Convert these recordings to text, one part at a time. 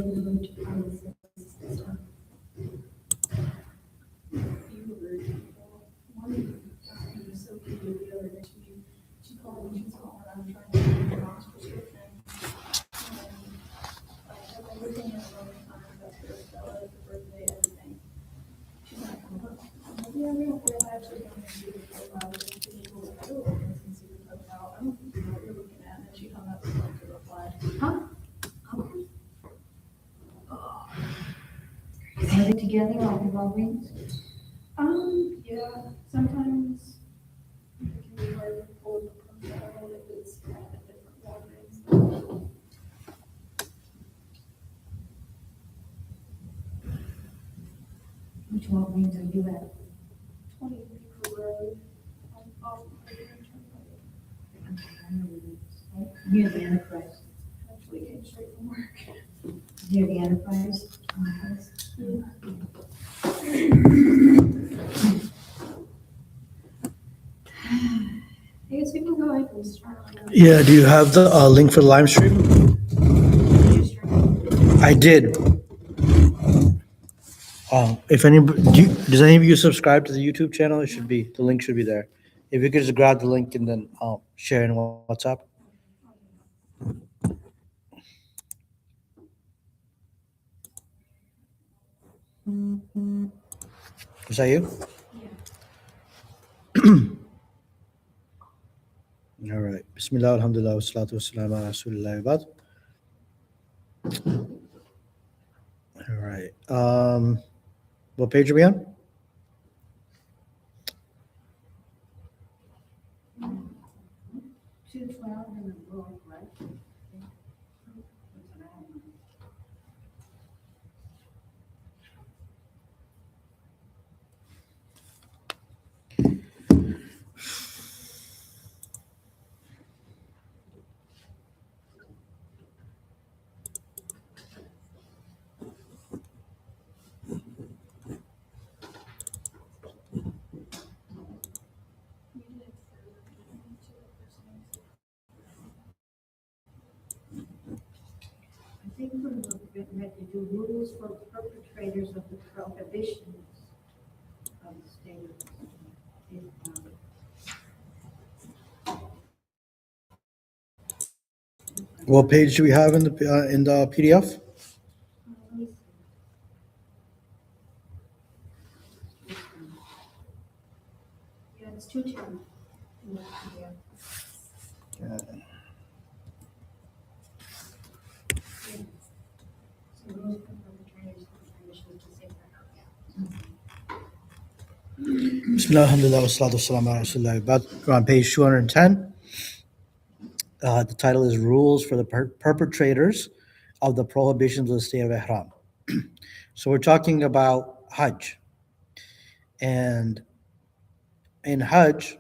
She called me, she's calling, I'm trying to get her mom's prescription. Everything is really fine, that's her Stella, the birthday, everything. She's not coming home. I'm like, yeah, we don't really actually going to see the profile. And she was like, oh, I can see the profile. I don't think you know what you're looking at. And then she hung up and went to reply. Huh? Are they together on the Walgreens? Yeah, sometimes it can be hard to pull the profile if it's at a different Walgreens. Which Walgreens are you at? 20 Beaver Road. Off of Turnpike. Near the Enterprise. Actually came straight from work. Near the Enterprise. I guess we can go ahead and start on that. Yeah, do you have the link for the live stream? I did. If anybody, does any of you subscribe to the YouTube channel? It should be, the link should be there. If you could just grab the link and then share in WhatsApp. Is that you? All right. Bismillah, alhamdulillah, wa salatu wa salam ala rasulillah wa ba'd. All right. What page are we on? Two 12 in the book, right? I think we're ready to do rules for perpetrators of the prohibitions of the state of Islam. What page do we have in the PDF? Yeah, it's 210. So rules for perpetrators of the prohibitions of the state of Islam. Bismillah, alhamdulillah, wa salatu wa salam ala rasulillah wa ba'd. We're on page 210. The title is Rules for the Perpetrators of the Prohibitions of the State of Ihram. So we're talking about Hajj. And in Hajj,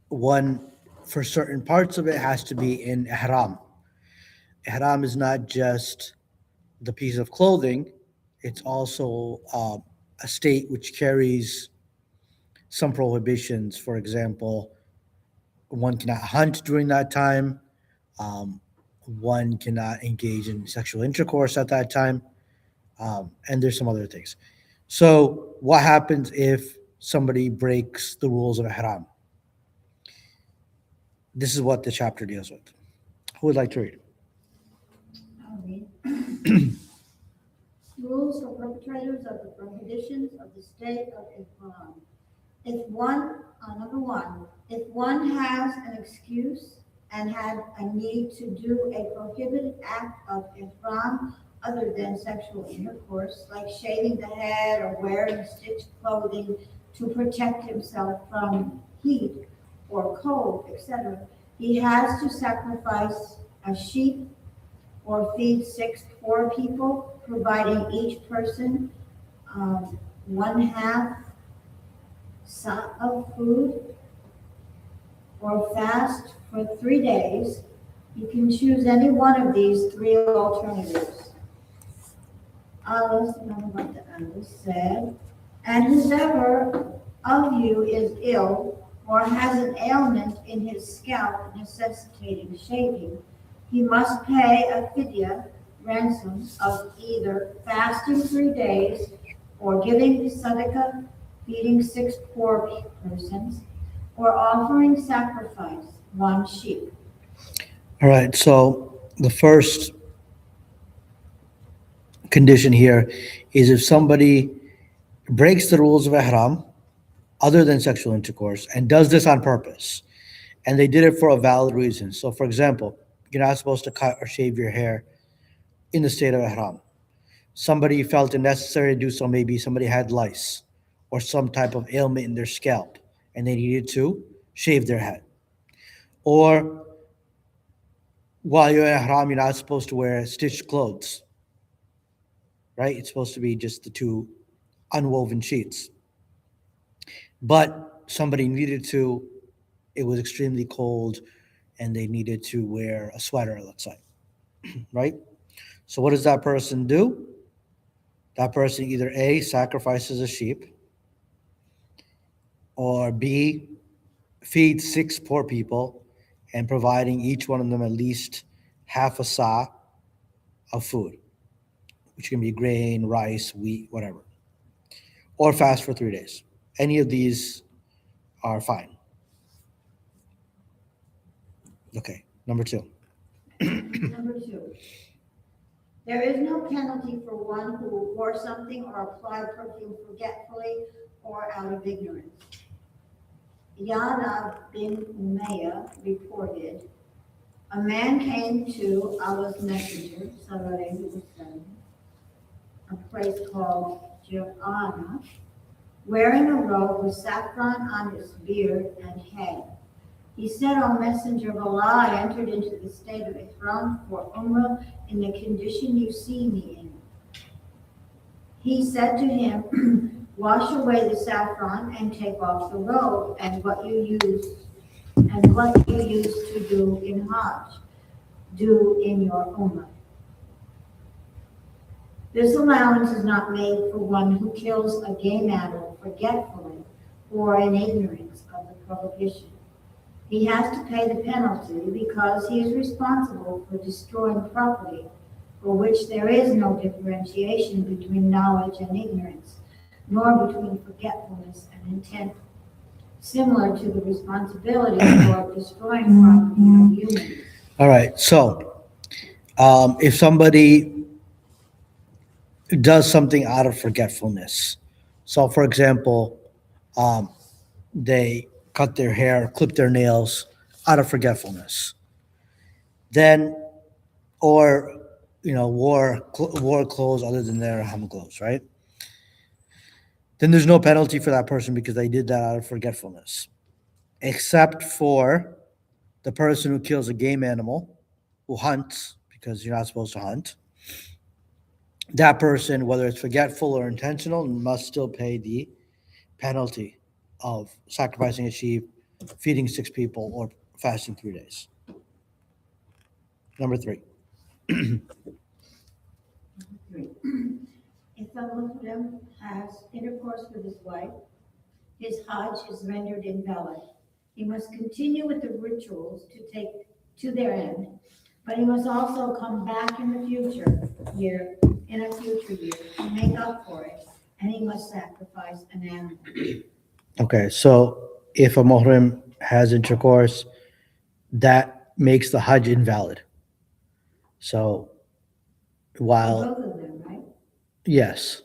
one, for certain parts of it, has to be in Ihram. Ihram is not just the piece of clothing, it's also a state which carries some prohibitions. For example, one cannot hunt during that time. One cannot engage in sexual intercourse at that time. And there's some other things. So what happens if somebody breaks the rules of Ihram? This is what the chapter deals with. Who would like to read? I'll read. Rules for perpetrators of the prohibitions of the state of Islam. Number one, if one has an excuse and had a need to do a prohibited act of Ihram other than sexual intercourse, like shaving the head or wearing stitched clothing to protect himself from heat or cold, etc., he has to sacrifice a sheep or feed 6 poor people, providing each person 1/2 sa of food, or fast for 3 days. You can choose any one of these 3 alternatives. Allah said, and whoever of you is ill or has an ailment in his scalp necessitating shaving, he must pay a fidya ransom of either fasting 3 days or giving sadaqah, feeding 6 poor persons, or offering sacrifice 1 sheep. All right, so the first condition here is if somebody breaks the rules of ihram other than sexual intercourse and does this on purpose, and they did it for a valid reason. So, for example, you're not supposed to cut or shave your hair in the state of ihram. Somebody felt it necessary to do so. Maybe somebody had lice or some type of ailment in their scalp and they needed to shave their head. Or while you're in ihram, you're not supposed to wear stitched clothes, right? It's supposed to be just the two unwoven sheets. But somebody needed to, it was extremely cold and they needed to wear a sweater, let's say, right? So what does that person do? That person either A, sacrifices a sheep, or B, feeds 6 poor people and providing each one of them at least half a sa of food, which can be grain, rice, wheat, whatever, or fast for 3 days. Any of these are fine. Okay, number 2. Number 2, there is no penalty for one who wore something or applied perfume forgetfully or out of ignorance. Ya'la bin Umayyah reported, a man came to Allah's Messenger, sallallahu alaihi wasallam, a place called Jir'ana, wearing a robe with saffron on his beard and head. He said, O Messenger of Allah, I entered into the state of Ihram for Umrah in the condition you see me in. He said to him, wash away the saffron and take off the robe and what you used to do in Hajj, do in your Umrah. This allowance is not made for one who kills a game animal forgetfully or in ignorance of the prohibition. He has to pay the penalty because he is responsible for destroying property for which there is no differentiation between knowledge and ignorance, nor between forgetfulness and intent, similar to the responsibility for destroying property of humans. All right, so if somebody does something out of forgetfulness, so for example, they cut their hair, clip their nails out of forgetfulness, then, or wore clothes other than their ihram clothes, right? Then there's no penalty for that person because they did that out of forgetfulness, except for the person who kills a game animal, who hunts, because you're not supposed to hunt. That person, whether it's forgetful or intentional, must still pay the penalty of sacrificing a sheep, feeding 6 people, or fasting 3 days. Number 3. 3. If a Muslim has intercourse with his wife, his Hajj is rendered invalid. He must continue with the rituals to take to their end, but he must also come back in a future year to make up for it, and he must sacrifice an animal. Okay, so if a muhrim has intercourse, that makes the Hajj invalid. So while, Both of them, right? yes.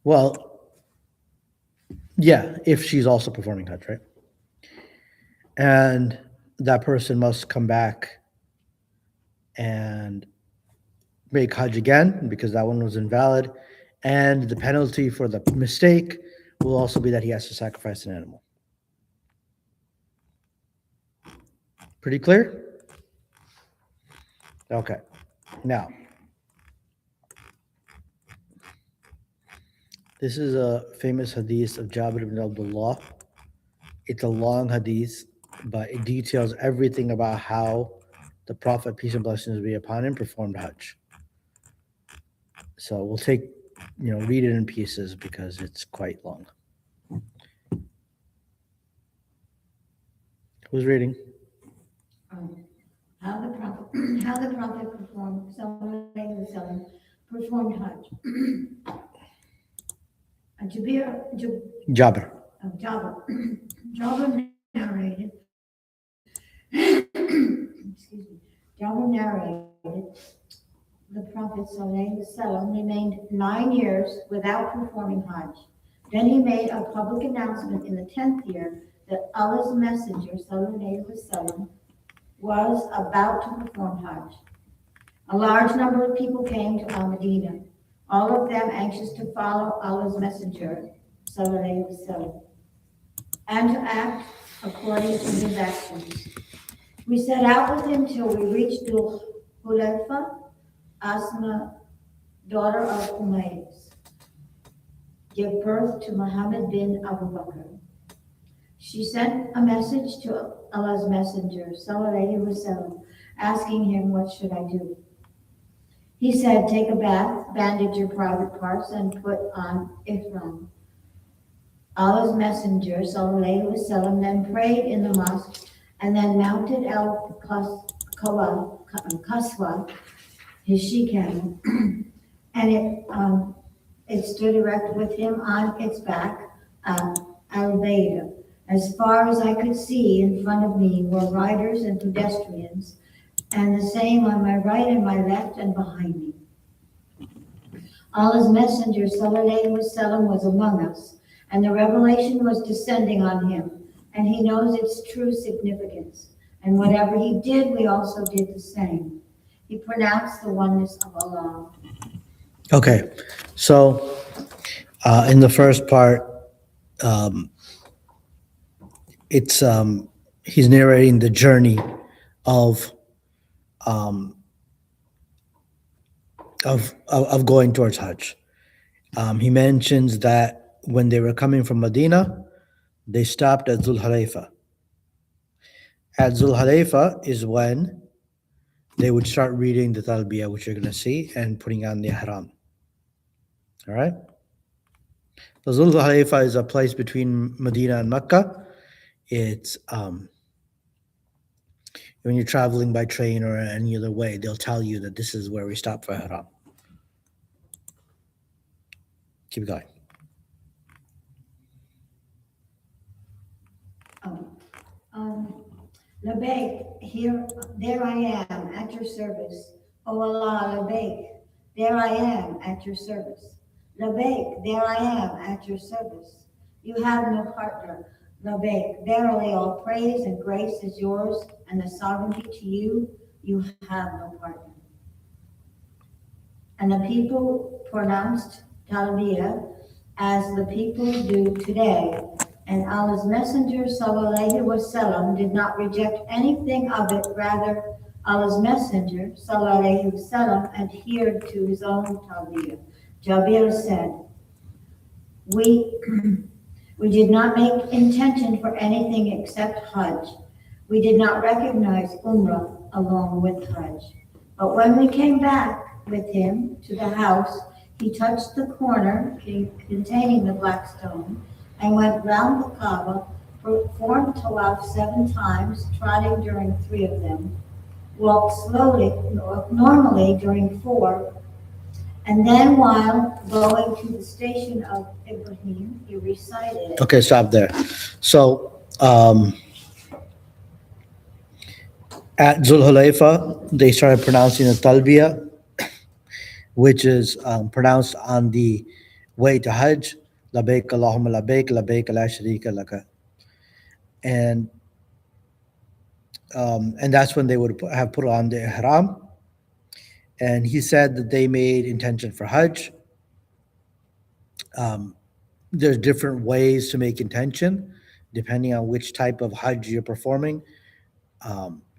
Well, yeah, if she's also performing Hajj, right? And that person must come back and make Hajj again because that one was invalid. And the penalty for the mistake will also be that he has to sacrifice an animal. Pretty clear? Okay. Now, this is a famous hadith of Jabir ibn Abdullah. It's a long hadith, but it details everything about how the Prophet, peace and blessings be upon him, performed Hajj. So we'll read it in pieces because it's quite long. Who's reading? how the Prophet, how the Prophet performed, Sallallahu Alaihi Wasallam performed Hajj. Jabir. Jabir, Jabir narrated, excuse me, Jabir narrated, the Prophet ﷺ remained 9 years without performing Hajj. Then he made a public announcement in the 10th year that Allah's Messenger ﷺ was about to perform Hajj. A large number of people came to Al-Medina, all of them anxious to follow Allah's Messenger ﷺ and to act according to his actions. We set out with him till we reached Dhul Hulayfa. Asma, daughter of Umayyas, gave birth to Muhammad bin Abu Bakr. She sent a message to Allah's Messenger, Sallallahu Alaihi Wasallam, asking him, what should I do? He said, take a bath, bandage your private parts, and put on ihram. Allah's Messenger, Sallallahu Alaihi Wasallam, then prayed in the mosque and then mounted al-Qaswa, his she-camel, and it stood erect with him on its back, al-Bayda. As far as I could see, in front of me were riders and pedestrians, and the same on my right and my left and behind me. Allah's Messenger, Sallallahu Alaihi Wasallam, was among us, and the revelation was descending on him, and he knows its true significance. And whatever he did, we also did the same. He pronounced the oneness of Allah. Okay, so in the first part, it's he's narrating the journey of um, of going towards Hajj. He mentions that when they were coming from Medina, they stopped at Dhul Hulayfa. At Dhul Hulayfa is when they would start reading the talbiyah, which you're going to see, and putting on the ihram. All right? So Dhul Hulayfa is a place between Medina and Mecca. It's when you're traveling by train or any other way, they'll tell you that this is where we stop for ihram. Keep going. Labaik, there I am at your service. O Allah, Labaik, there I am at your service. Labaik, there I am at your service. You have no partner. Labaik, verily all praise and grace is yours, and the sovereignty to you, you have no partner. And the people pronounced Talbiyah as the people do today. And Allah's Messenger, Sallallahu Alaihi Wasallam, did not reject anything of it. Rather, Allah's Messenger, Sallallahu Alaihi Wasallam, adhered to his own Talbiyah. Jabir said, we did not make intention for anything except Hajj. We did not recognize Umrah along with Hajj. But when we came back with him to the house, he touched the corner containing the black stone and went round the Kaaba, performed tawaf 7 times, trotting during 3 of them, walked normally during 4, and then while going to the station of Ibrahim, he recited. Okay, stop there. So at Dhul Hulayfa, they started pronouncing the talbiyah, which is pronounced on the way to Hajj. Labaik Allahumma labaik, labaik la sharika laka. And that's when they would have put on the ihram. And he said that they made intention for Hajj. There's different ways to make intention, depending on which type of Hajj you're performing.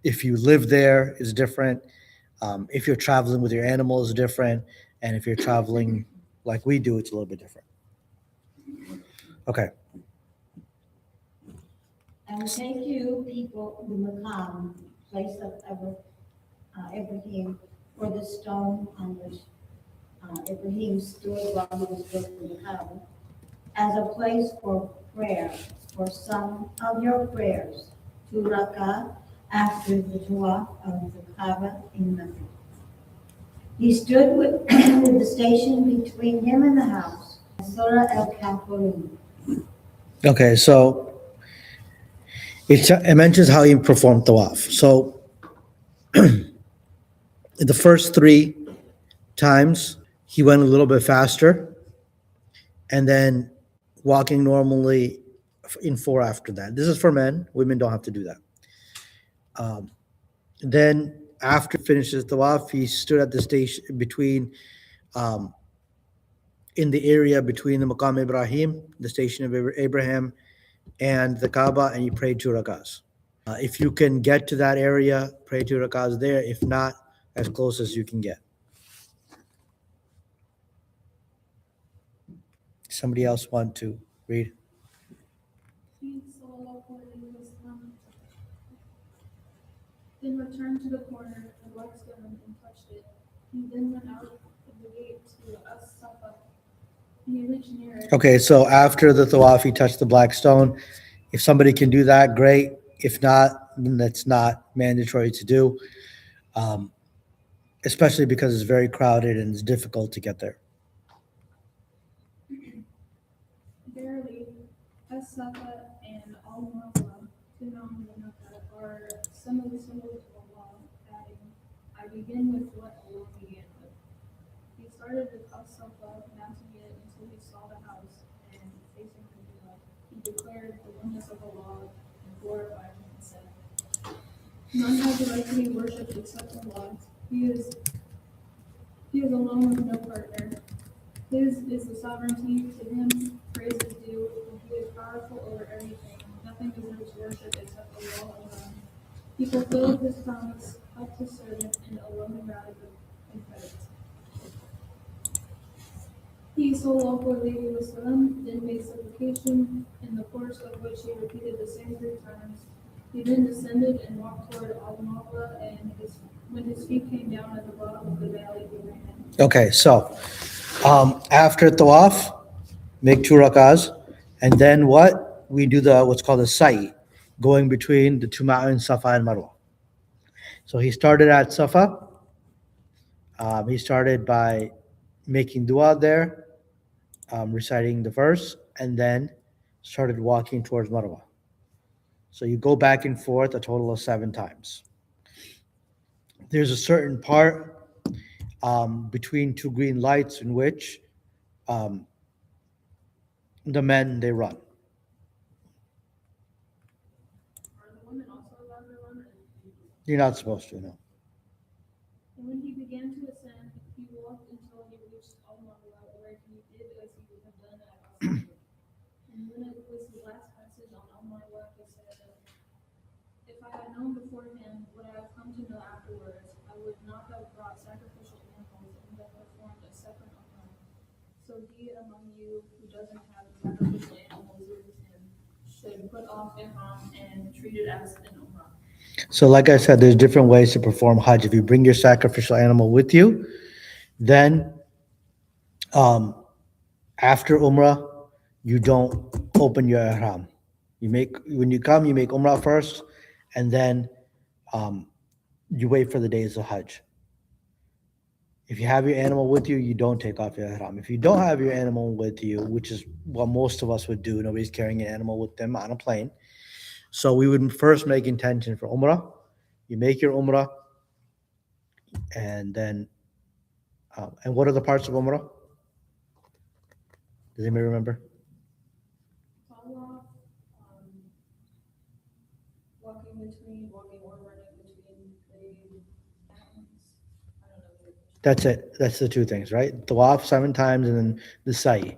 If you live there, it's different. If you're traveling with your animals, it's different. And if you're traveling like we do, it's a little bit different. Okay. And take you, people, the Maqam, place of Ibrahim, or the stone on which Ibrahim stood while he was building the Kaaba, as a place for prayer, for some of your prayers, 2 rakah, after the tawaf of the Kaaba in Mecca. He stood with, with the station between him and the house, Surah al-Kafirin. Okay, so it mentions how he performed tawaf. So the first 3 times, he went a little bit faster, and then walking normally in 4 after that. This is for men. Women don't have to do that. Then after he finishes tawaf, he stood at the station between, um, in the area between the Maqam Ibrahim, the station of Abraham, and the Kaaba, and he prayed 2 rakahs. If you can get to that area, pray 2 rakahs there. If not, as close as you can get. Somebody else want to read? He sallallahu alayhi wa sallam then returned to the corner of the black stone and touched it. He then went out of the gate to As-Safa. When he reached near it, Okay, so after the tawaf, he touched the black stone. If somebody can do that, great. If not, then that's not mandatory to do, especially because it's very crowded and it's difficult to get there. verily, As-Safa and Al-Marwa, two mountains of Mecca, are some of the symbols of Allah, adding, I begin with what Allah began with. He started with As-Safa, mounting it until he saw the house, and facing the Qibla, he declared the oneness of Allah and glorified him and said, none has the right to be worshipped except Allah. He is alone with no partner. His is the sovereignty, to him praise is due, and he is powerful over everything. Nothing deserves worship except Allah alone. He fulfilled his promise, helped his servant, and alone routed in credit. He sallallahu alayhi wa sallam then made supplication, in the course of which he repeated the same 3 times. He then descended and walked toward Al-Mawla, and when his feet came down at the bottom of the valley, he ran. Okay, so after tawaf, make 2 rakahs, and then what? We do what's called a sa'i, going between the 2 mountains, Safa and Marwa. So he started at Safa. He started by making dua there, reciting the verse, and then started walking towards Marwa. So you go back and forth a total of 7 times. There's a certain part between 2 green lights in which the men, they run. Are the women also allowed to run? You're not supposed to, no. And when he began to ascend, he walked until he reached Al-Mawla, where he did as he would have done at Al-Safa. And when it was the last passage on Al-Mawla, he said, if I had known beforehand what I have come to know afterwards, I would not have brought sacrificial animals and have performed a separate Umrah. So he among you who doesn't have sacrificial animals with him should put off Ihram and treat it as an Umrah. So like I said, there's different ways to perform Hajj. If you bring your sacrificial animal with you, then after Umrah, you don't open your Ihram. When you come, you make Umrah first, and then you wait for the days of Hajj. If you have your animal with you, you don't take off your Ihram. If you don't have your animal with you, which is what most of us would do, nobody's carrying an animal with them on a plane. So we would first make intention for Umrah. You make your Umrah, and then, and what are the parts of Umrah? Does anybody remember? Tawaf, walking or running between the mountains. I don't know. That's it. That's the 2 things, right? Tawaf 7 times, and then the sa'i.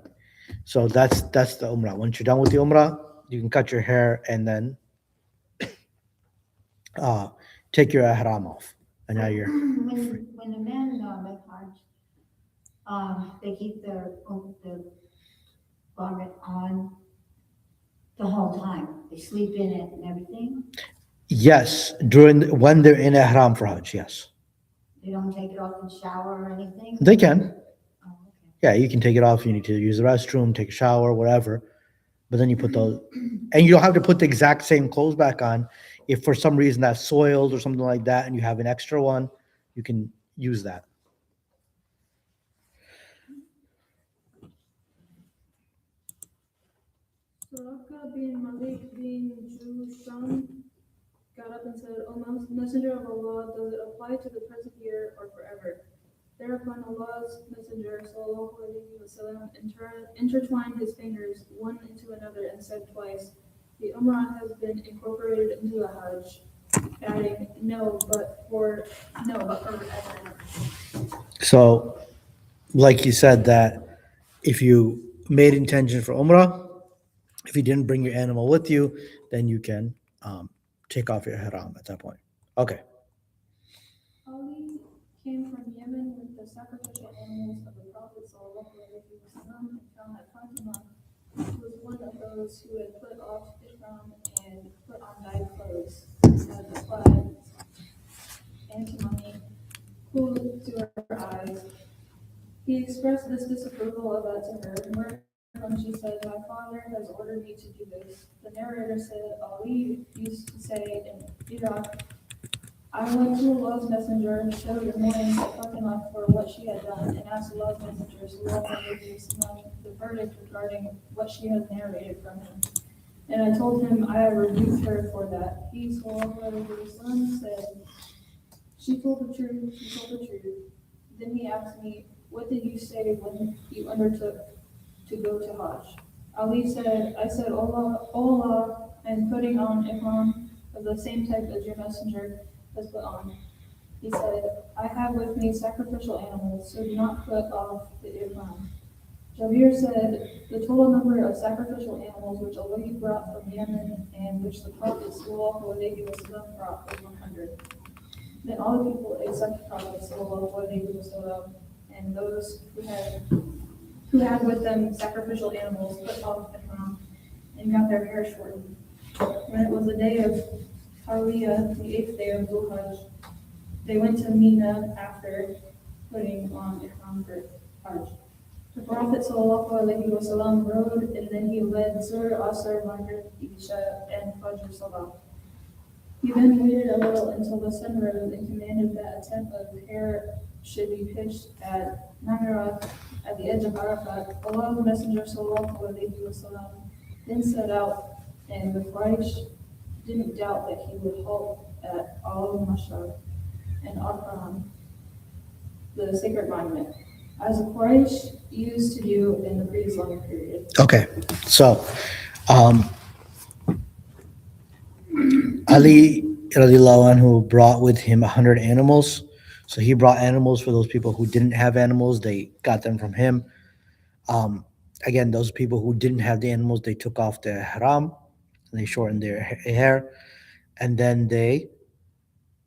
So that's the Umrah. Once you're done with the Umrah, you can cut your hair and then take your Ihram off. And now you're... When the men make Hajj, they keep their garment on the whole time. They sleep in it and everything. Yes, when they're in Ihram for Hajj, yes. They don't take it off in shower or anything? They can. Oh, okay. Yeah, you can take it off if you need to use the restroom, take a shower, whatever. But then you put those, and you don't have to put the exact same clothes back on. if for some reason that's soiled or something like that and you have an extra one, you can use that. Soraka bin Malik bin Jushan got up and said, O Messenger of Allah, does it apply to the present year or forever? Thereupon Allah's Messenger sallallahu alaihi wasallam intertwined his fingers one into another and said twice, the Umrah has been incorporated into the Hajj, adding, no, but forever. So, like he said, that if you made intention for Umrah, if you didn't bring your animal with you, then you can take off your ihram at that point. Okay. Ali came from Yemen with the sacrificial animals of the Prophet sallallahu alaihi wasallam and found that Fatima was one of those who had put off ihram and put on dyed clothes, had applied antimony cool to her eyes. He expressed this disapproval of that to her, whereupon she said, my father has ordered me to do this. The narrator said, Ali used to say in Iraq, I went to Allah's messenger, showed the mourning to Fatima for what she had done, and asked Allah's messenger, sallallahu alaihi wasallam, the verdict regarding what she had narrated from him. And I told him I had rebuked her for that. He, sallallahu alaihi wasallam, said, she told the truth, she told the truth. Then he asked me, what did you say when you undertook to go to Hajj? Ali said, I said, Allah, I am putting on ihram of the same type as your messenger has put on. He said, I have with me sacrificial animals, so do not put off the ihram. Jabir said, the total number of sacrificial animals which Ali brought from Yemen and which the Prophet sallallahu alaihi wasallam brought was 100. Then all the people except the Prophet sallallahu alaihi wasallam and those who had with them sacrificial animals put off ihram and got their hair shortened. When it was the day of Tarwiyah, the 8th day of Dhul Hajj, they went to Mina after putting on ihram for Hajj. The Prophet sallallahu alaihi wasallam rode, and then he led Zuhr, Asr, Maghrib, Isha, and Fajr Salah. He then waited a little until the sun rose and commanded that a tent of hair should be pitched at Namirat at the edge of Arafat. Allah's Messenger sallallahu alaihi wasallam then set out, and the Quraysh didn't doubt that he would halt at al-Mashar and Akram, the sacred monument, as the Quraysh used to do in the pre-Islamic period. Okay. So, Ali radiallahu anhu brought with him 100 animals. So he brought animals for those people who didn't have animals. They got them from him. Um, Again, those people who didn't have the animals, they took off their haram and they shortened their hair. And then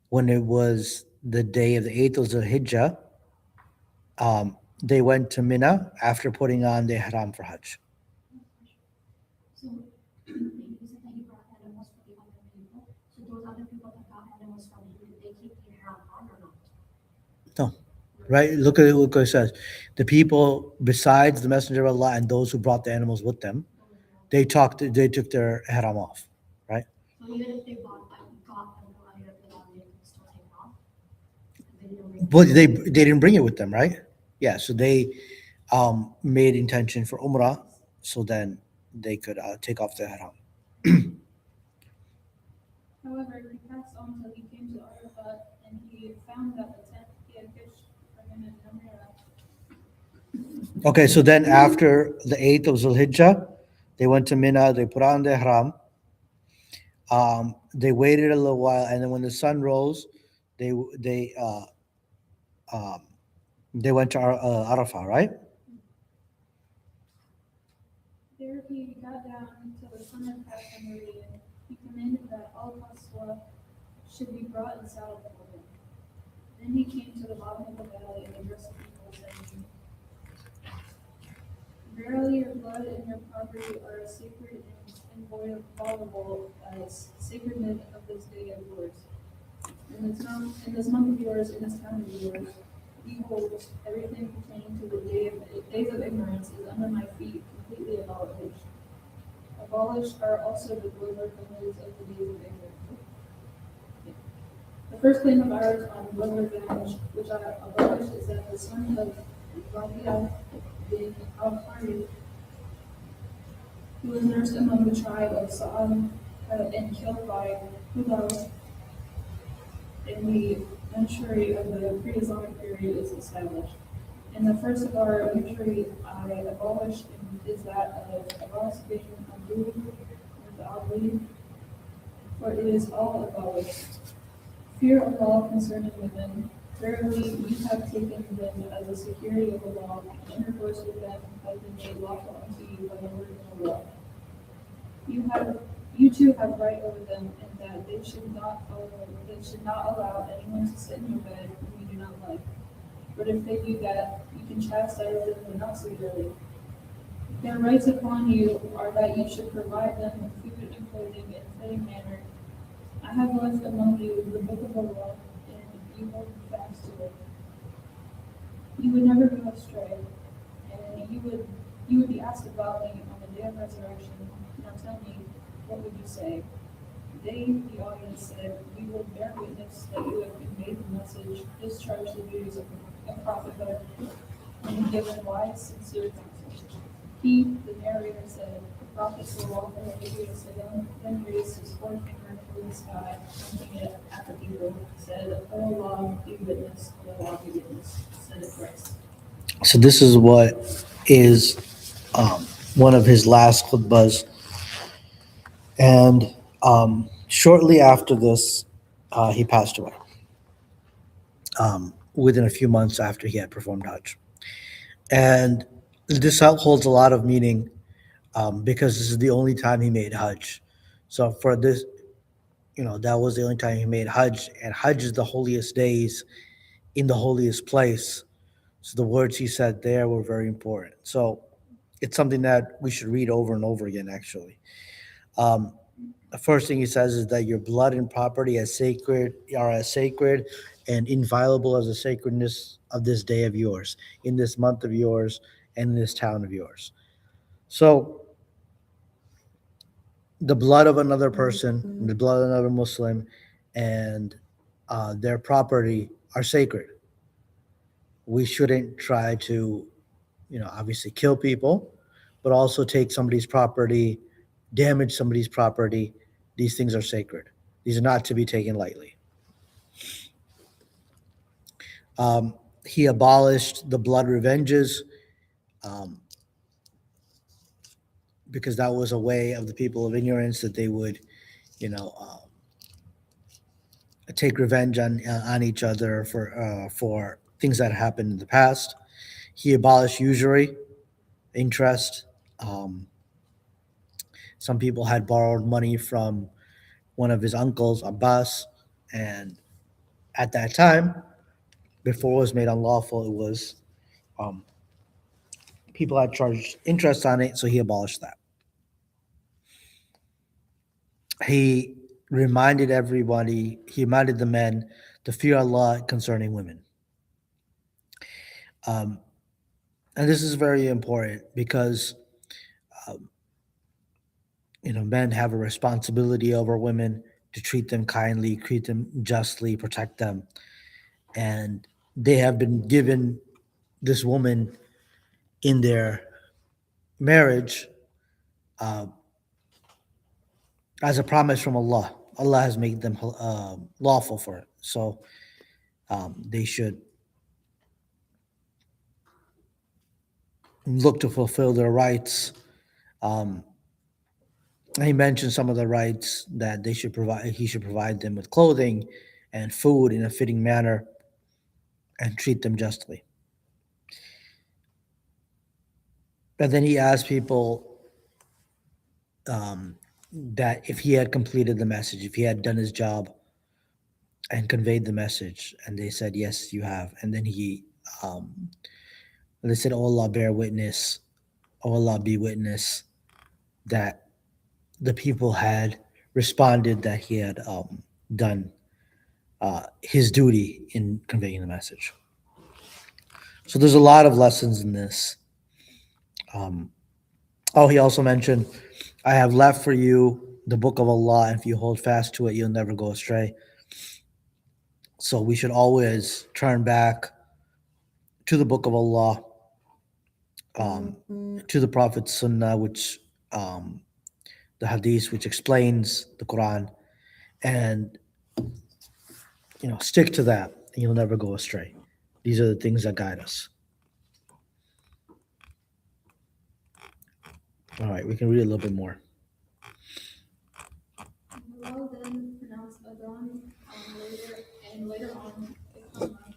when it was the day of the 8th of Zulhijjah, they went to Mina after putting on their haram for Hajj. So, you said that he brought animals for the other people. So those other people that got animals from him, did they keep the ihram on or not? No. Right? Look what it says. The people besides the Messenger of Allah and those who brought the animals with them, they took their ihram off. Right? So even if they got them earlier than that, they could still take it off? They didn't bring But they didn't bring it with them, right? Yeah, so they made intention for Umrah, so then they could take off their ihram. However, he passed on till he came to Arafat, and he found that the tent he had pitched for him in Namirat. Okay, so then after the 8th of Zulhijjah, they went to Mina, they put on their ihram. They waited a little while, and then when the sun rose, they went to Arafah, right? There he got down until the sun had passed the meridian. He commanded that all Qaswa should be brought and saddled for him. Then he came to the bottom of the valley and addressed the people, saying, verily your blood and your property are as sacred and inviolable as sacredness of this day of yours. In this month of yours, in this town of yours, behold, everything pertaining to the days of ignorance is under my feet, completely abolished. Abolished are also the global criminals of the days of ignorance. The first claim of ours on blood revenge, which I abolished, is that the son of Rabia bin al-Harith, who was nursed among the tribe of Sa'am and killed by Hudal in the century of the pre-Islamic period, is established. And the first of our injury I abolished is that of Abbas bin Abu al-Ali, for it is all abolished. Fear Allah concerning women. Verily, you have taken them as a security of Allah, and intercourse with them has been made lawful unto you by the word of Allah. You too have right over them, and that they should not allow anyone to sit in your bed whom you do not like. But if they do that, you can chastise them, but not severely. Their rights upon you are that you should provide them with food and clothing in a fitting manner. I have left among you the book of Allah, and you hold fast to it. You would never go astray, and you would be asked about me on the day of resurrection. Now tell me, what would you say? They, the audience, said, we will bear witness that you have conveyed the message, discharged the duties of prophethood, and given wise, sincere counsel. He, the narrator, said, the prophet ﷺ then raised his forefinger to the sky, pointing it at the people, said, O Allah, be witness, O Allah, be witness, said it thrice. So this is what is one of his last khutbahs. And shortly after this, he passed away, within a few months after he had performed Hajj. And this holds a lot of meaning because this is the only time he made Hajj. So for this, that was the only time he made Hajj, and Hajj is the holiest days in the holiest place. So the words he said there were very important. So it's something that we should read over and over again, actually. Um, the first thing he says is that your blood and property are as sacred and inviolable as the sacredness of this day of yours, in this month of yours, and in this town of yours. So the blood of another person, the blood of another Muslim, and their property are sacred. We shouldn't try to, obviously kill people, but also take somebody's property, damage somebody's property. These things are sacred. These are not to be taken lightly. He abolished the blood revenges um, because that was a way of the people of ignorance that they would, take revenge on each other for things that happened in the past. He abolished usury, interest. Um, some people had borrowed money from one of his uncles, Abbas, and at that time, before it was made unlawful, it was um, people had charged interest on it, so he abolished that. He reminded everybody, he reminded the men to fear Allah concerning women. Um, and this is very important because, um, men have a responsibility over women to treat them kindly, treat them justly, protect them. And they have been given this woman in their marriage uh, as a promise from Allah. Allah has made them lawful for it. So they should look to fulfill their rights. Um, he mentioned some of the rights that they should provide. He should provide them with clothing and food in a fitting manner and treat them justly. And then he asked people that if he had completed the message, if he had done his job and conveyed the message, and they said, yes, you have. And then they said, oh Allah, bear witness, oh Allah, be witness, that the people had responded that he had done his duty in conveying the message. So there's a lot of lessons in this. He also mentioned, I have left for you the book of Allah, and if you hold fast to it, you'll never go astray. So we should always turn back to the Book of Allah, to the Prophet's Sunnah, which um, the Hadith, which explains the Quran, and stick to that, and you'll never go astray. These are the things that guide us. All right, we can read a little bit more. Bilal then pronounced Adhan later, and later on, Iqamah,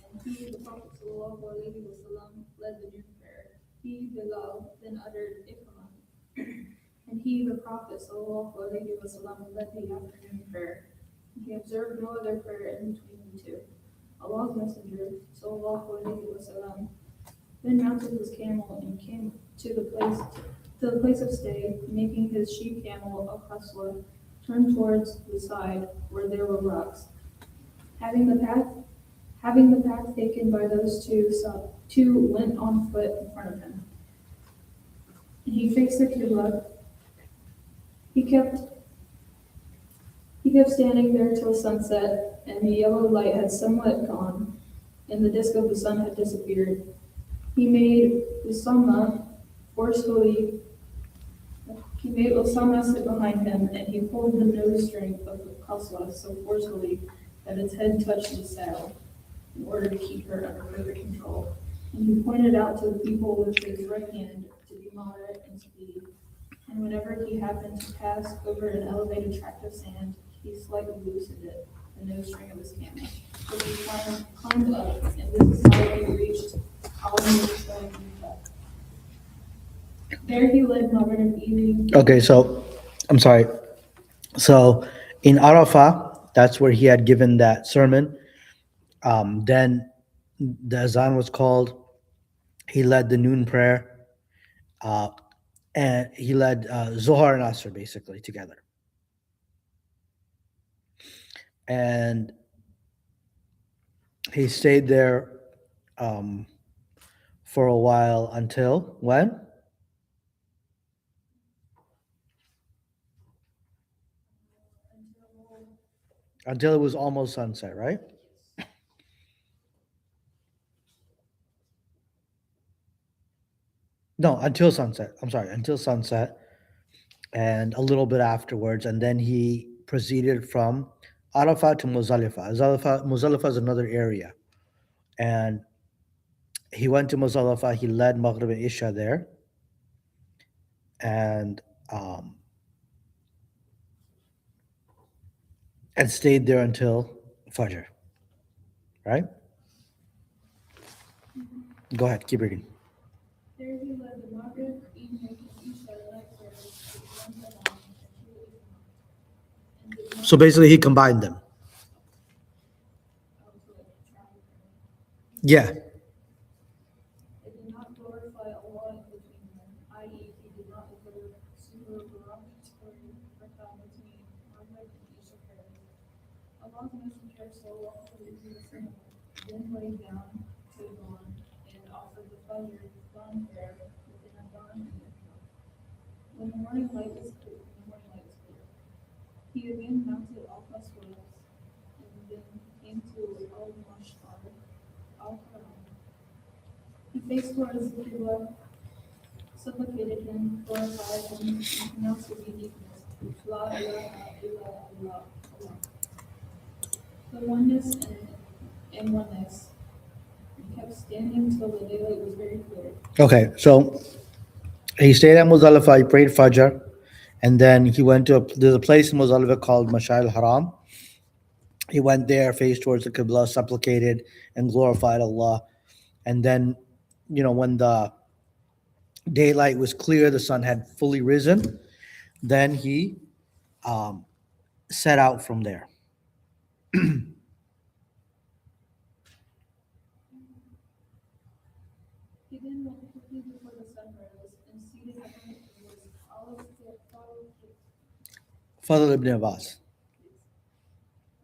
and he, the Prophet sallallahu alaihi wasallam, led the noon prayer. He, Bilal, then uttered Iqamah, and he, the Prophet sallallahu alaihi wasallam, led the afternoon prayer. He observed no other prayer in between the two. Allah's Messenger sallallahu alaihi wasallam then mounted his camel and came to the place of stay, making his she camel a Qaswa turn towards the side where there were rocks. Having the path having the path taken by those two went on foot in front of him. And he faced the Qibla. He kept he kept standing there till sunset, and the yellow light had somewhat gone, and the disk of the sun had disappeared. He made Usama forcefully He made Osama sit behind him, and he pulled the nose string of the Qaswa so forcefully that its head touched the saddle, in order to keep her under perfect control. And he pointed out to the people with his right hand to be moderate in speed. And whenever he happened to pass over an elevated tract of sand, he slightly loosened it, the nose string of his camel. So he climbed up, and this is how he reached Al-Musa. There he led Maghrib evening. Okay, so I'm sorry. So in Arafah, that's where he had given that sermon. Then the azan was called. He led the noon prayer, uh, and he led Zohar and Asr basically together. And he stayed there um, for a while until when? Until it was almost sunset, right? No, until sunset. I'm sorry, until sunset, and a little bit afterwards, and then he proceeded from Arafat to Muzdalifah. Muzdalifah is another area, and he went to Muzdalifah. He led Maghrib and Isha there, and um, and stayed there until Fajr. Right? Go ahead, keep reading. There he led the Maghrib, evening, and Isha night prayers with one Adhan and two Iqamah. And did So not basically, he combined them. Yeah. They did not glorify Allah in between them, i.e., he did not observe Surah Barakah or Rakah between Maghrib and Isha prayers. Allah's Messenger sallallahu alaihi wasallam then lay down to dawn and offered the Fajr dawn prayer within a dawn and Iqamah. When the morning light was clear, he again mounted al-Qaswas and then came to al-Mashar, al-Haram. He faced towards the Qibla, supplicated him, glorified him, and pronounced his uniqueness. La ilaha illa Allah. The oneness and oneness. He kept standing till the daylight was very clear. Okay, so he stayed at Muzdalifah. He prayed Fajr, and then he went to there's a place in Muzdalifah called Mashar al-Haram. He went there, faced towards the Qibla, supplicated and glorified Allah. And then, when the daylight was clear, the sun had fully risen, then he um, set out from there. He then went quickly before the sun rose and seated him was Fadl ibn Abbas.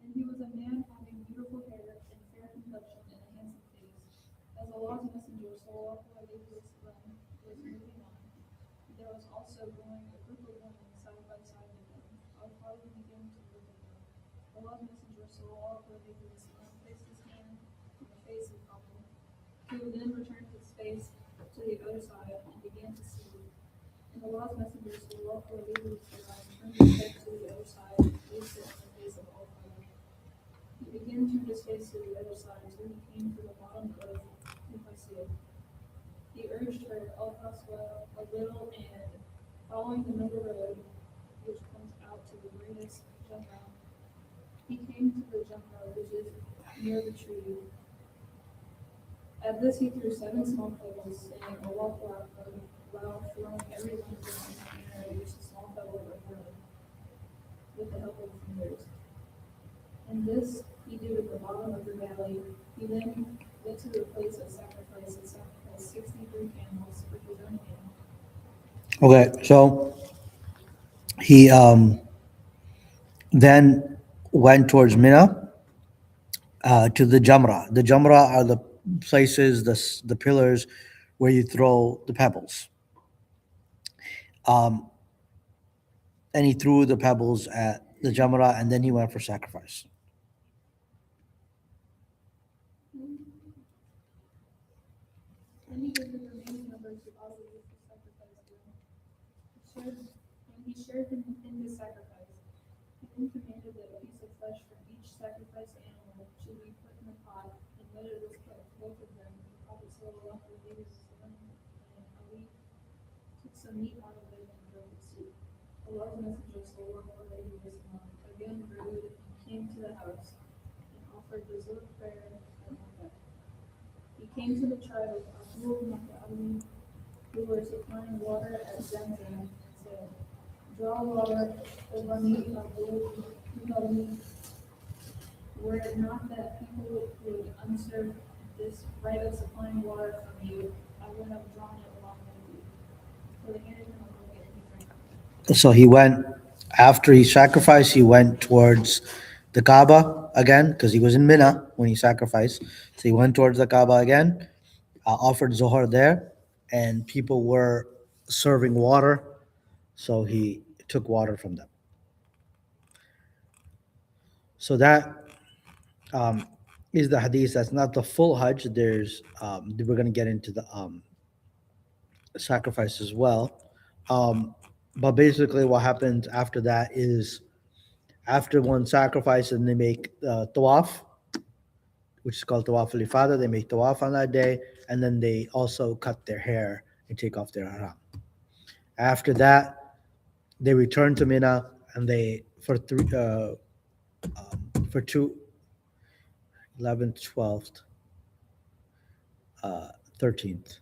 and he was a man having beautiful hair and fair complexion and a handsome face. As Allah's Messenger sallallahu alaihi wasallam was moving on, there was also going a group of women side by side with him. Al-Fatih began to look at them. Allah's Messenger sallallahu alaihi ridiculous, and placed his hand on the face of Pablo. He would then return his face to the other side and began to see. And the Lord's messengers who walked or legally survived turned his head to the other side and placed it on the face of all five. He again turned his face to the other side until he came to the bottom of Nicosia. He urged her, El Pasua, a little, and following the number road, which comes out to the greatest Jumra, he came to the Jumra, which is near the tree. At this he threw 7 small pebbles, saying, Allah Akbar, while throwing every one of them in the manner in which the small pebbles are thrown, with the help of the fingers. And this he did at the bottom of the valley. He then went to the place of sacrifice and sacrificed 63 camels with his own hand. Okay, so he then went towards Mina to the Jamra. The Jamra are the places, the pillars where you throw the pebbles. And he threw the pebbles at the Jamra, and then he went for sacrifice. Then he gave the remaining number to all the youth to sacrifice them. When he shared in his sacrifice, he then commanded that a piece of flesh from each sacrificed animal should be put in the pot, and when it was put, both of them, the Prophet sallallahu alaihi wasallam and Ali took some meat out of it and drove it soup. Allah's messenger sallallahu alaihi wasallam again rode and came to the house and offered the Zuhr prayer at Makkah. He came to the tribe of Abu Maka'ali, who were supplying water at Zamzam, and said, draw water, O Bani Abu Maka'ali. Were it not that people would usurp this right of supplying water from you, I would have drawn it along with you. So they handed him a bucket and he drank. So he went, after he sacrificed, he went towards the Kaaba again, because he was in Mina when he sacrificed. So he went towards the Kaaba again, offered Zohar there, and people were serving water, so he took water from them. So that is the hadith. That's not the full Hajj. There's we're going to get into the sacrifice as well. But basically, what happens after that is after one sacrifice, and they make tawaf, which is called tawaf al-ifada. They make tawaf on that day, and then they also cut their hair and take off their haram. After that, they return to Mina, and they for 11th, 12th, 13th,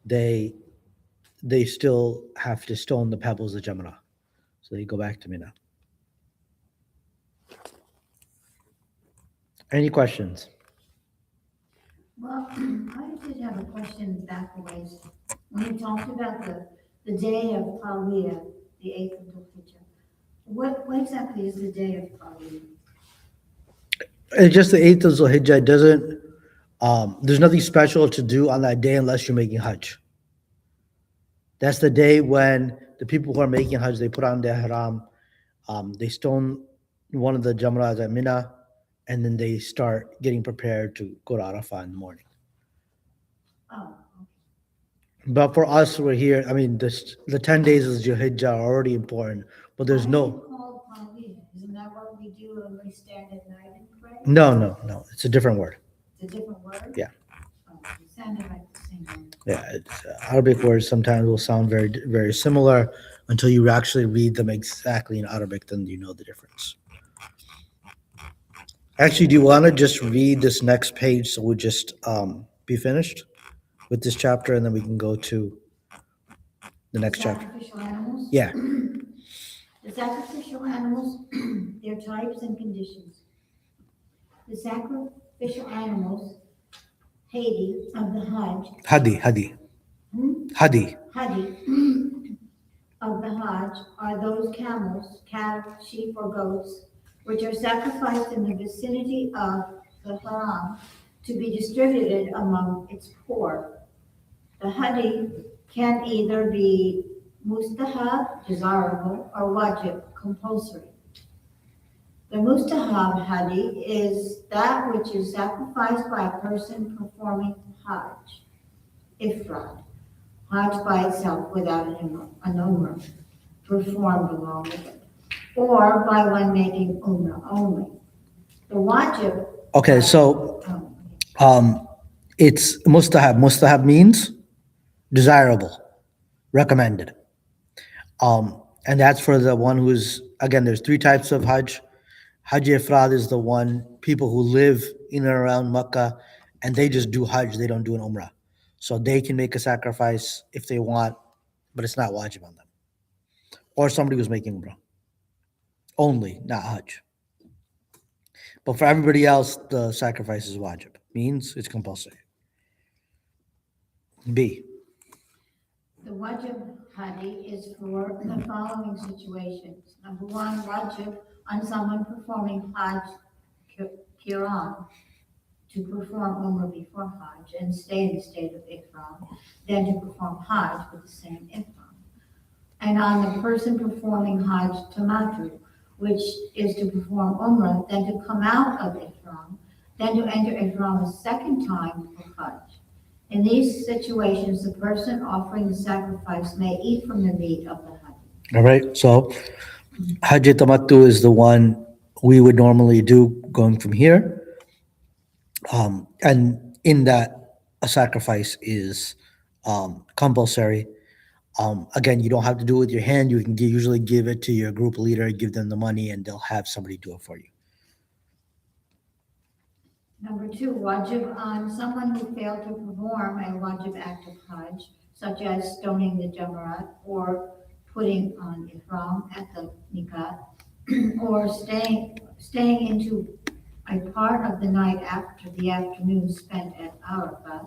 they still have to stone the pebbles of Jamra. So they go back to Mina. Any questions? Well, I did have a question back a ways. When you talked about the day of Tawiyah, the 8th of Dhul Hijjah, what exactly is the day of Tawiyah? It's just the 8th of Zulhijjah. It doesn't, there's nothing special to do on that day unless you're making Hajj. That's the day when the people who are making Hajj, they put on their haram, they stone one of the Jamras at Mina, and then they start getting prepared to go to Arafah in the morning. Oh, But for us, we're here. I mean, the 10 days of Zulhijjah are already important, but there's why is no, it called Tawiyah? Isn't that what we do when we stand at night and pray? no. It's a different word. It's a different word? Yeah. Oh, it sounded like the same word. Yeah, it's, Arabic words sometimes will sound very, very similar until you actually read them exactly in Arabic, then you know the difference. Actually, do you want to just read this next page so we'll just be finished with this chapter, and then we can go to the next chapter? Sacrificial animals? Yeah. The sacrificial animals, their types and conditions. The sacrificial animals, Hadi, of the Hajj, Hadi. Hadi, of the Hajj are those camels, cattle, sheep, or goats, which are sacrificed in the vicinity of the Haram to be distributed among its poor. The Hadi can either be mustahab, desirable, or wajib, compulsory. The mustahab hadi is that which is sacrificed by a person performing hajj, ifrad, hajj by itself without an umrah performed along with it, or by one making umrah only. The wajib. Okay, so Oh, it's mustahab. Mustahab means desirable, recommended. And that's for the one who's, again, there's three types of Hajj. Hajj Ifrad is the one, people who live in and around Makkah and they just do Hajj, they don't do an Umrah. So they can make a sacrifice if they want, but it's not wajib on them. Or somebody who's making Umrah. Only, not Hajj. But for everybody else, the sacrifice is wajib. Means it's compulsory. B. The wajib hadi is for the following situations. Number one, wajib on someone performing hajj kiran to perform umrah before hajj and stay in the state of ihram, then to perform hajj with the same ihram. And on the person performing hajj tamattu, which is to perform umrah, then to come out of ihram, then to enter ihram a second time for hajj. In these situations, the person offering the sacrifice may eat from the meat of the hadi. All right. So Hajj Tamattu is the one we would normally do going from here. And in that, a sacrifice is compulsory. Again, you don't have to do it with your hand. You can usually give it to your group leader, give them the money, and they'll have somebody do it for you. Number two, wajib on someone who failed to perform a wajib act of hajj, such as stoning the jamarat or putting on ihram at the miqat, or staying into a part of the night after the afternoon spent at Arafat,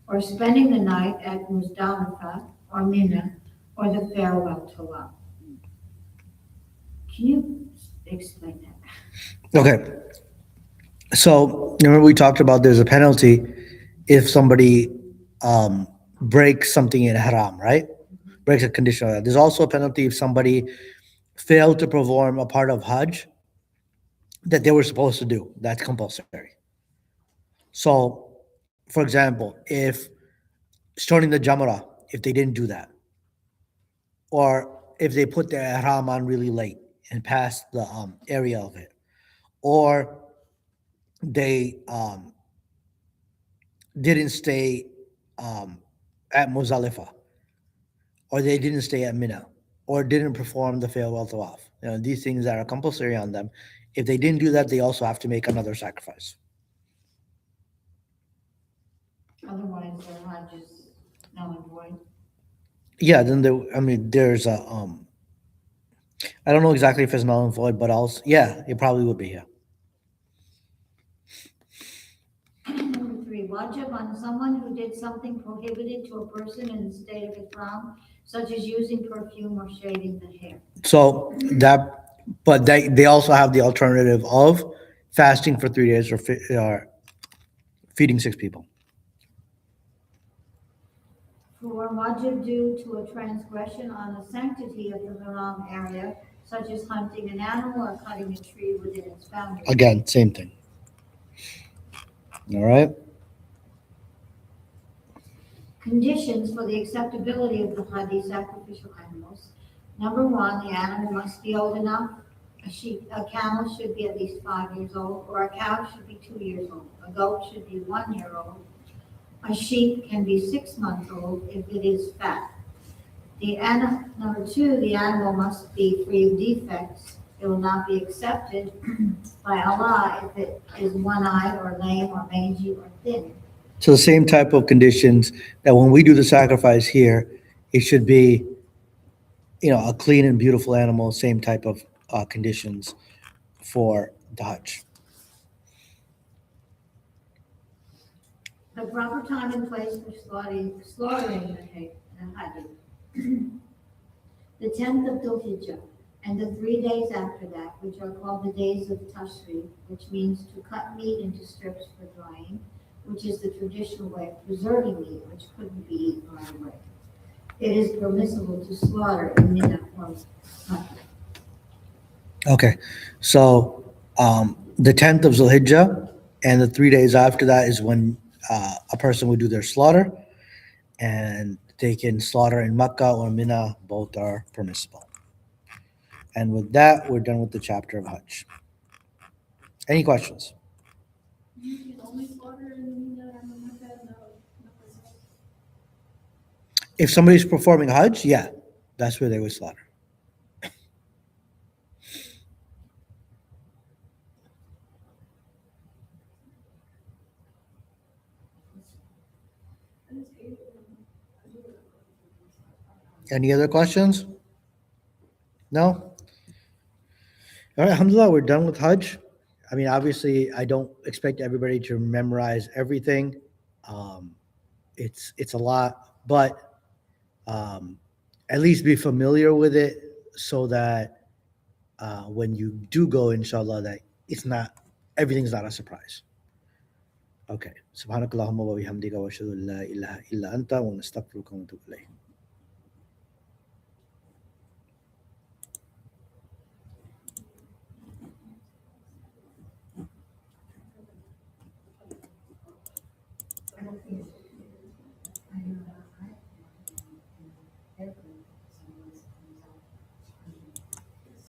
or spending the night at Muzdalifah or Mina, or the farewell Tawaf. Can you explain that? Okay. So remember we talked about there's a penalty if somebody breaks something in haram, right? Breaks a condition of that. There's also a penalty if somebody failed to perform a part of Hajj that they were supposed to do. That's compulsory. So, for example, if stoning the Jamara, if they didn't do that, or if they put their ihram on really late and passed the area of it, or they didn't stay at Muzdalifah, or they didn't stay at Mina, or didn't perform the farewell tawaf. These things that are compulsory on them. If they didn't do that, they also have to make another sacrifice. Otherwise, their hajj is null and void. Yeah, then there's a I don't know exactly if it's null and void, but also yeah, it probably would be, yeah. Number three, wajib on someone who did something prohibited to a person in the state of ihram, such as using perfume or shaving the hair. So but they also have the alternative of fasting for 3 days or feeding 6 people. For wajib due to a transgression on the sanctity of the haram area, such as hunting an animal or cutting a tree within its boundaries. Again, same thing. All right. Conditions for the acceptability of the hadi sacrificial animals. Number one, the animal must be old enough. A camel should be at least 5 years old, or a cow should be 2 years old. A goat should be 1 year old. A sheep can be 6 months old if it is fat. Number two, the animal must be free of defects. It will not be accepted by Allah if it is one-eyed or lame or mangy or thin. So the same type of conditions that when we do the sacrifice here, it should be, a clean and beautiful animal. Same type of conditions for the Hajj. The proper time and place for slaughtering the hadi. The 10th of Dhul Hijjah, and the 3 days after that, which are called the days of Tashri, which means to cut meat into strips for drying, which is the traditional way of preserving meat, which couldn't be eaten right away. It is permissible to slaughter in Mina or Makkah. Okay, so The 10th of Zulhijjah and the 3 days after that is when a person would do their slaughter, and they can slaughter in Makkah or Mina. Both are permissible. And with that, we're done with the chapter of Hajj. Any questions? You can only slaughter in the Mina and the Mecca, no place else. If somebody's performing Hajj, yeah, that's where they would slaughter. I just hate it when I do it. Any other questions? No? All right, alhamdulillah, we're done with Hajj. I mean, obviously, I don't expect everybody to memorize everything. Um, it's a lot, but at least be familiar with it so that when you do go, inshallah, that it's not everything's not a surprise. Okay. Subhanakallahumma wa bihamdika wa ashhadu an la ilaha illa anta wa nastaghfiruka wa natubu ilayk. I don't think it's-